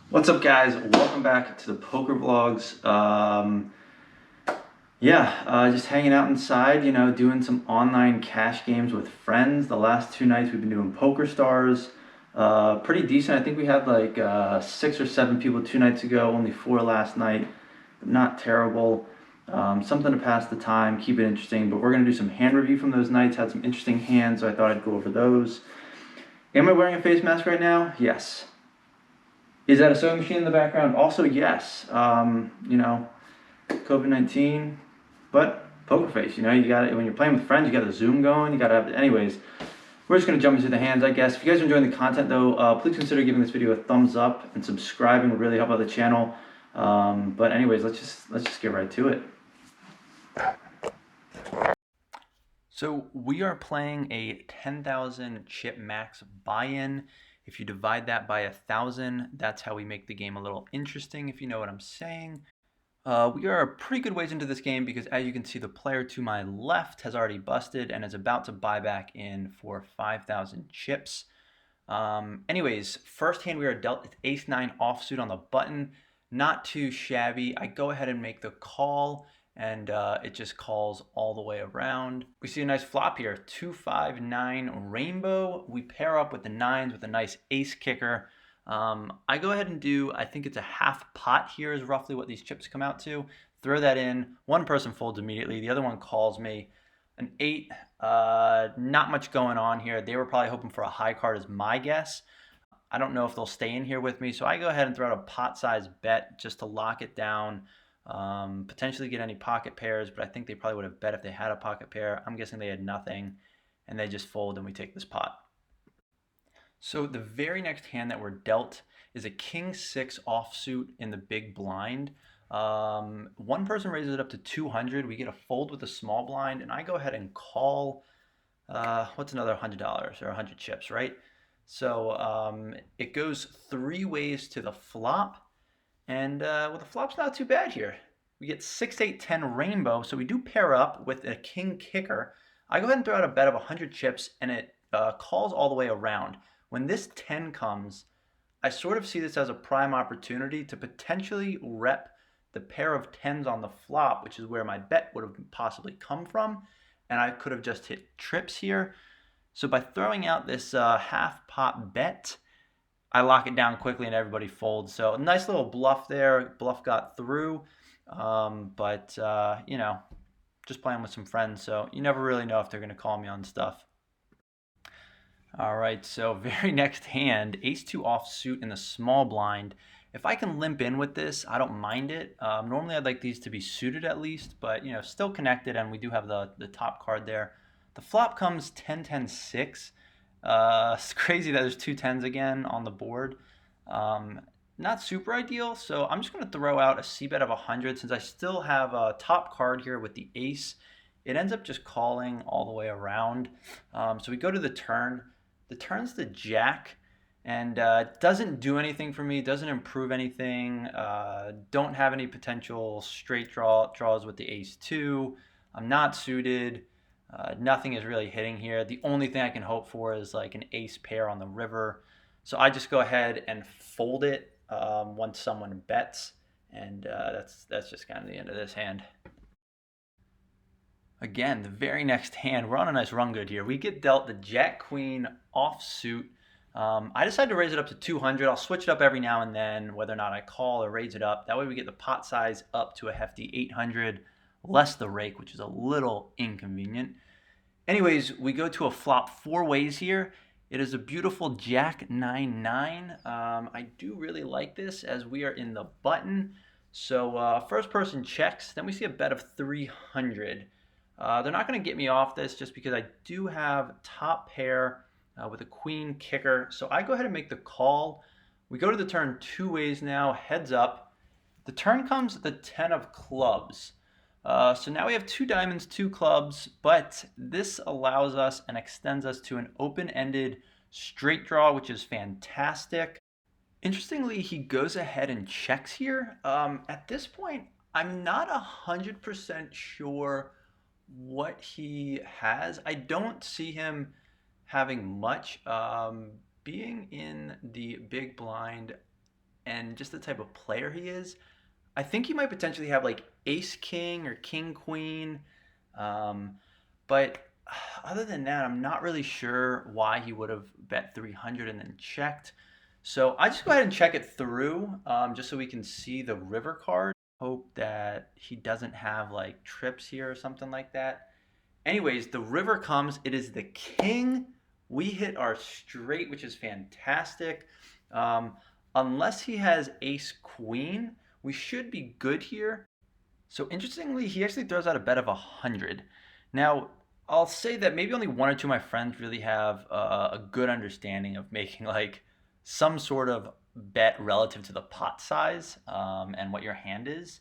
What's up, guys? Welcome back to the Poker Vlogs. Just hanging out inside, doing some online cash games with friends. The last 2 nights we've been doing PokerStars. Pretty decent. I think we had like 6 or 7 people 2 nights ago, only 4 last night. Not terrible. Something to pass the time, keep it interesting. But we're going to do some hand review from those nights. Had some interesting hands, so I thought I'd go over those. Am I wearing a face mask right now? Yes. Is that a sewing machine in the background? Also, yes. COVID-19, but poker face. You got it when you're playing with friends. You got the Zoom going. You got to have. Anyways, we're just gonna jump into the hands, I guess. If you guys are enjoying the content, though, please consider giving this video a thumbs up and subscribing. Would really help out the channel. But anyways, let's just get right to it. So we are playing a 10,000 chip max buy-in. If you divide that by 1,000, that's how we make the game a little interesting, if you know what I'm saying. We are a pretty good ways into this game because, as you can see, the player to my left has already busted and is about to buy back in for 5,000 chips. Anyways, first hand we are dealt with ace-9 offsuit on the button. Not too shabby. I go ahead and make the call, and it just calls all the way around. We see a nice flop here, 2-5-9 rainbow. We pair up with the nines with a nice ace kicker. I go ahead and do, I think it's a half pot here is roughly what these chips come out to. Throw that in. One person folds immediately. The other one calls me. An 8, not much going on here. They were probably hoping for a high card is my guess. I don't know if they'll stay in here with me, so I go ahead and throw out a pot-sized bet just to lock it down. Potentially get any pocket pairs, but I think they probably would have bet if they had a pocket pair. I'm guessing they had nothing, and they just fold and we take this pot. So the very next hand that we're dealt is a king-6 offsuit in the big blind. One person raises it up to 200. We get a fold with a small blind, and I go ahead and call, what's another $100 or 100 chips, right? So it goes 3 ways to the flop, and the flop's not too bad here. We get 6-8-10 rainbow, so we do pair up with a king kicker. I go ahead and throw out a bet of 100 chips, and it calls all the way around. When this 10 comes, I sort of see this as a prime opportunity to potentially rep the pair of 10s on the flop, which is where my bet would have possibly come from, and I could have just hit trips here. So by throwing out this half pot bet, I lock it down quickly and everybody folds. So a nice little bluff there. Bluff got through, but just playing with some friends, so you never really know if they're going to call me on stuff. All right, so very next hand, ace-2 offsuit in the small blind. If I can limp in with this, I don't mind it. Normally I'd like these to be suited at least, but still connected, and we do have the top card there. The flop comes 10-10-6. It's crazy that there's 2 10s again on the board. Not super ideal, so I'm just going to throw out a c-bet of 100 since I still have a top card here with the ace. It ends up just calling all the way around. So we go to the turn. The turn's the jack, and it doesn't do anything for me, doesn't improve anything. Don't have any potential straight draws with the ace-2. I'm not suited. Nothing is really hitting here. The only thing I can hope for is like an ace pair on the river. So I just go ahead and fold it once someone bets, and that's just kind of the end of this hand. Again, the very next hand, we're on a nice run good here. We get dealt the jack-queen offsuit. I decided to raise it up to 200. I'll switch it up every now and then, whether or not I call or raise it up. That way we get the pot size up to a hefty 800, less the rake, which is a little inconvenient. Anyways, we go to a flop 4 ways here. It is a beautiful jack 9-9. I do really like this as we are in the button. So first person checks. Then we see a bet of 300. They're not going to get me off this just because I do have top pair with a queen kicker. So I go ahead and make the call. We go to the turn 2 ways now, heads up. The turn comes the 10 of clubs. So now we have 2 diamonds, 2 clubs, but this allows us and extends us to an open-ended straight draw, which is fantastic. Interestingly, he goes ahead and checks here. At this point, I'm not 100% sure what he has. I don't see him having much. Being in the big blind, and just the type of player he is, I think he might potentially have like ace king or king queen. Um, but other than that, I'm not really sure why he would have bet 300 and then checked. So I just go ahead and check it through, just so we can see the river card. Hope that he doesn't have like trips here or something like that. Anyways, the river comes. It is the king. We hit our straight, which is fantastic. Um, Unless he has ace queen, we should be good here. So interestingly, he actually throws out a bet of 100. Now, I'll say that maybe only one or two of my friends really have a good understanding of making like some sort of bet relative to the pot size, and what your hand is.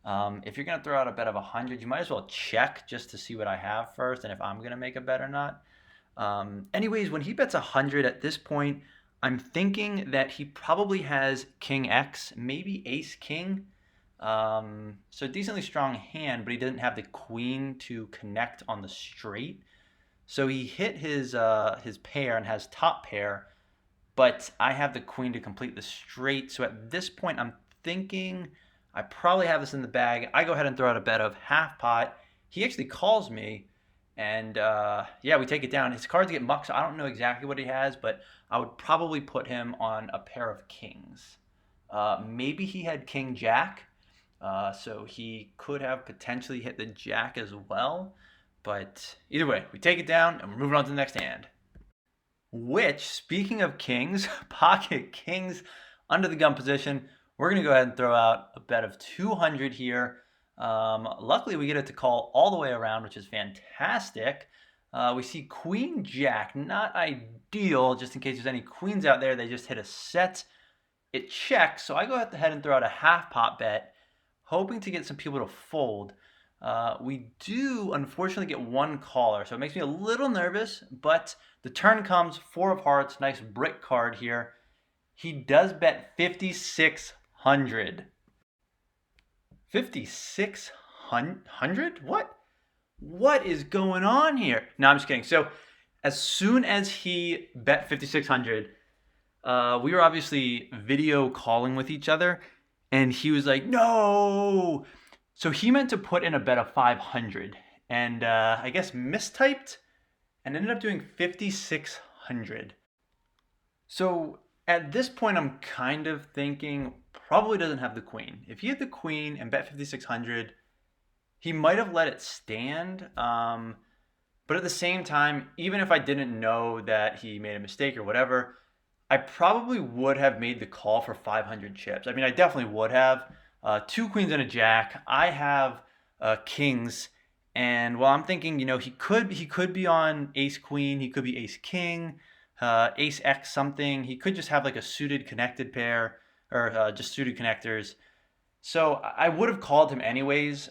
If you're going to throw out a bet of 100, you might as well check just to see what I have first and if I'm going to make a bet or not. Anyways, when he bets 100 at this point, I'm thinking that he probably has king X, maybe ace king. So decently strong hand, but he doesn't have the queen to connect on the straight. So he hit his pair and has top pair, but I have the queen to complete the straight. So at this point, I'm thinking I probably have this in the bag. I go ahead and throw out a bet of half pot. He actually calls me, and yeah, we take it down. His cards get mucked, so I don't know exactly what he has, but I would probably put him on a pair of kings. Maybe he had king jack, so he could have potentially hit the jack as well. But either way, we take it down, and we're moving on to the next hand. Which, speaking of kings, pocket kings under the gun position, we're going to go ahead and throw out a bet of 200 here. Luckily, we get it to call all the way around, which is fantastic. We see queen jack, not ideal, just in case there's any queens out there. They just hit a set. It checks, so I go ahead and throw out a half pot bet, hoping to get some people to fold. We do unfortunately get one caller, so it makes me a little nervous, but the turn comes, four of hearts, nice brick card here. He does bet 5,600. 5,600? What is going on here? No, I'm just kidding. So as soon as he bet 5,600, we were obviously video calling with each other, and he was like, no. So he meant to put in a bet of 500, and I guess mistyped and ended up doing 5,600. So at this point, I'm kind of thinking probably doesn't have the queen. If he had the queen and bet 5,600, he might have let it stand. But at the same time, even if I didn't know that he made a mistake or whatever, I probably would have made the call for 500 chips. I mean, I definitely would have. Two queens and a jack. I have kings, and well, I'm thinking, he could be on ace queen. He could be ace king, ace X something. He could just have like a suited connected pair, or just suited connectors. So I would have called him anyways.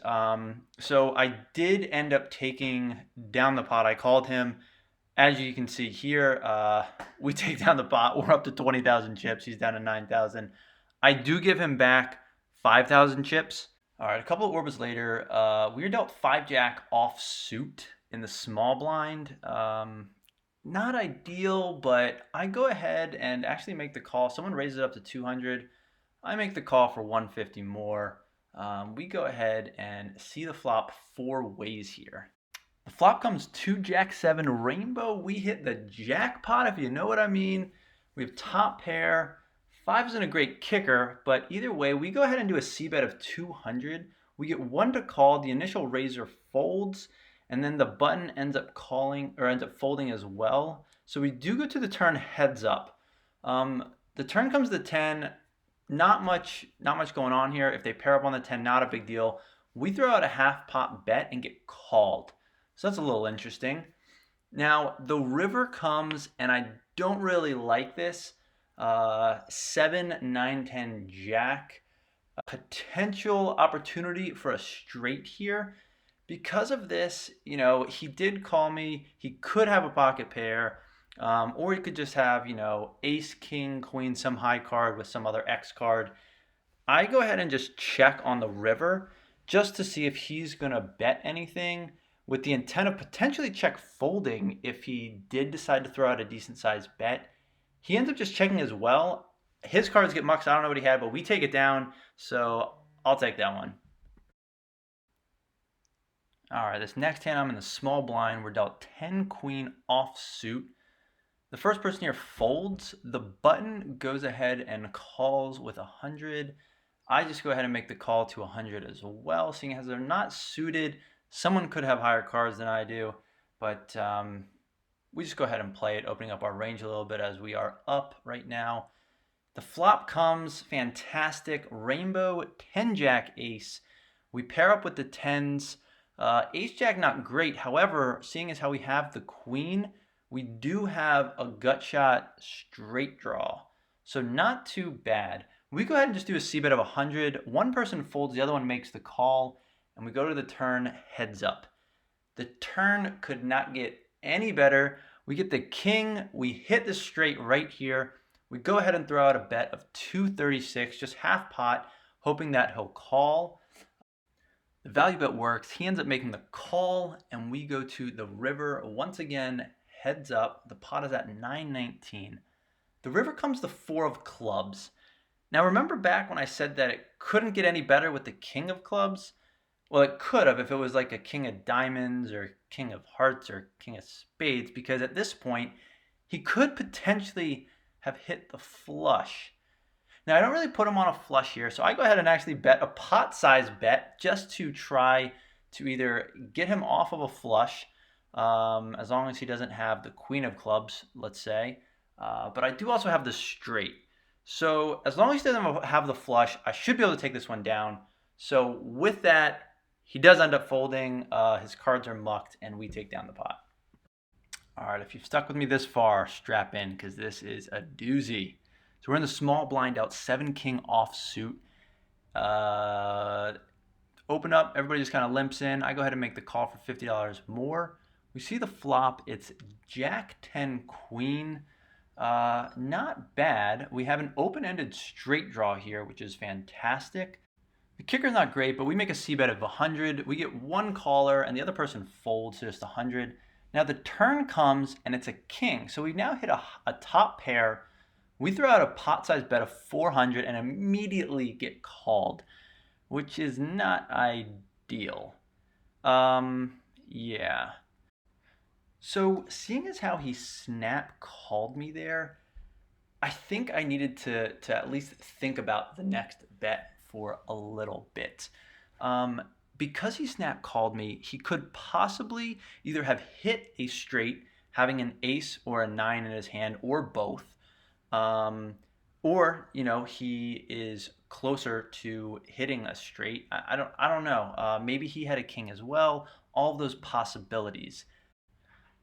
So I did end up taking down the pot. I called him. As you can see here, we take down the pot. We're up to 20,000 chips. He's down to 9,000. I do give him back 5,000 chips. All right, a couple of orbits later, we were dealt 5-jack offsuit in the small blind. Not ideal, but I go ahead and actually make the call. Someone raises it up to 200. I make the call for 150 more. We go ahead and see the flop four ways here. The flop comes 2-jack-7 rainbow. We hit the jackpot, if you know what I mean. We have top pair. 5 isn't a great kicker, but either way, we go ahead and do a c-bet of 200. We get one to call. The initial raiser folds, and then the button ends up folding as well. So we do go to the turn heads up. The turn comes to 10. Not much going on here. If they pair up on the 10, not a big deal. We throw out a half pot bet and get called. So that's a little interesting. Now, the river comes, and I don't really like this. 7, 9, 10 jack. A potential opportunity for a straight here. Because of this, he did call me. He could have a pocket pair. Or he could just have, ace, king, queen, some high card with some other X card. I go ahead and just check on the river just to see if he's going to bet anything, with the intent of potentially check folding if he did decide to throw out a decent sized bet. He ends up just checking as well. His cards get mucked, so I don't know what he had, but we take it down, so I'll take that one. All right, this next hand I'm in the small blind. We're dealt 10 queen offsuit. The first person here folds. The button goes ahead and calls with 100. I just go ahead and make the call to 100 as well, seeing as they're not suited. Someone could have higher cards than I do, but we just go ahead and play it, opening up our range a little bit as we are up right now. The flop comes, fantastic, rainbow 10-jack ace. We pair up with the 10s. Ace-jack not great, however, seeing as how we have the queen, we do have a gut shot straight draw. So not too bad. We go ahead and just do a c-bet of 100. One person folds, the other one makes the call, and we go to the turn heads up. The turn could not get any better. We get the king, we hit the straight right here. We go ahead and throw out a bet of 236, just half pot, hoping that he'll call. The value bet works. He ends up making the call, and we go to the river. Once again, heads up. The pot is at 919. The river comes the 4 of clubs. Now remember back when I said that it couldn't get any better with the king of clubs? Well, it could have if it was like a king of diamonds or king of hearts or king of spades, because at this point, he could potentially have hit the flush. Now, I don't really put him on a flush here, so I go ahead and actually bet a pot-sized bet just to try to either get him off of a flush, as long as he doesn't have the queen of clubs, let's say. But I do also have the straight. So as long as he doesn't have the flush, I should be able to take this one down. So with that, he does end up folding. His cards are mucked, and we take down the pot. All right, if you've stuck with me this far, strap in, because this is a doozy. So we're in the small blind out 7-king offsuit. Open up, everybody just kind of limps in. I go ahead and make the call for $50 more. We see the flop, it's Jack 10 Queen. Not bad. We have an open-ended straight draw here, which is fantastic. The kicker's not great, but we make a c-bet of 100. We get one caller, and the other person folds to just 100. Now the turn comes, and it's a king. So we now hit a top pair. We throw out a pot-sized bet of 400 and immediately get called, which is not ideal. Yeah. So seeing as how he snap called me there, I think I needed to at least think about the next bet for a little bit. Because he snap called me, he could possibly either have hit a straight, having an ace or a 9 in his hand, or both. Or, you know, he is closer to hitting a straight. I don't know. Maybe he had a king as well. All of those possibilities.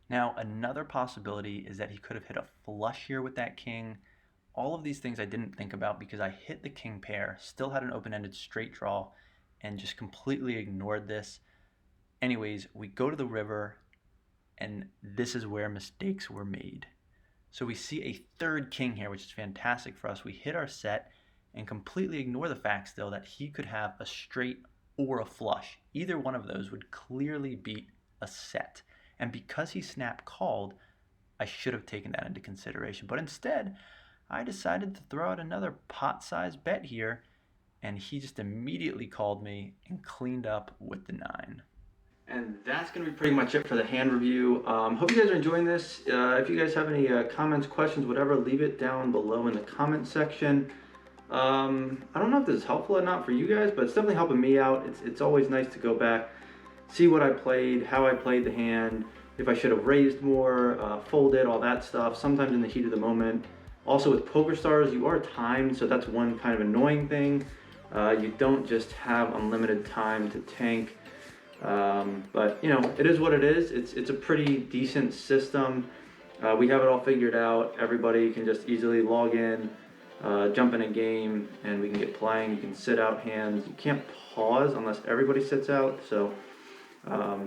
Now, another possibility is that he could have hit a flush here with that king. All of these things I didn't think about because I hit the king pair, still had an open-ended straight draw, and just completely ignored this. Anyways, we go to the river, and this is where mistakes were made. So we see a third king here, which is fantastic for us. We hit our set and completely ignore the fact still that he could have a straight or a flush. Either one of those would clearly beat a set. And because he snap called, I should have taken that into consideration. But instead, I decided to throw out another pot-sized bet here, and he just immediately called me and cleaned up with the 9. And that's going to be pretty much it for the hand review. Hope you guys are enjoying this. If you guys have any comments, questions, whatever, leave it down below in the comment section. I don't know if this is helpful or not for you guys, but it's definitely helping me out. It's always nice to go back, see what I played, how I played the hand, if I should have raised more, folded, all that stuff, sometimes in the heat of the moment. Also with PokerStars, you are timed, so that's one kind of annoying thing. You don't just have unlimited time to tank. But you know, it is what it is. It's a pretty decent system. We have it all figured out. Everybody can just easily log in, jump in a game, and we can get playing. You can sit out hands. You can't pause unless everybody sits out. So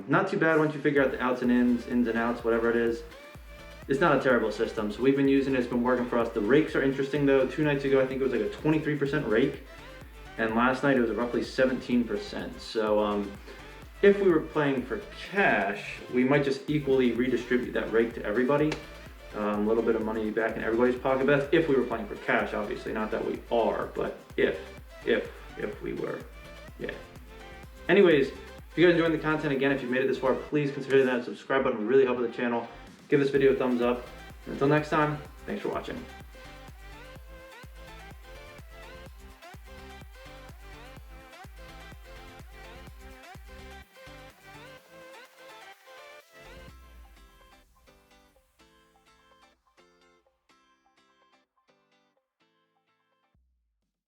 not too bad once you figure out the outs and ins and outs, whatever it is. It's not a terrible system. So we've been using it. It's been working for us. The rakes are interesting though. 2 nights ago, I think it was like a 23% rake. And last night it was roughly 17%. So if we were playing for cash, we might just equally redistribute that rake to everybody. A little bit of money back in everybody's pocket. That's if we were playing for cash, obviously. Not that we are, but if we were, yeah. Anyways, if you guys enjoying the content, again, if you've made it this far, please consider that subscribe button. Would really help with the channel. Give this video a thumbs up. And until next time, thanks for watching.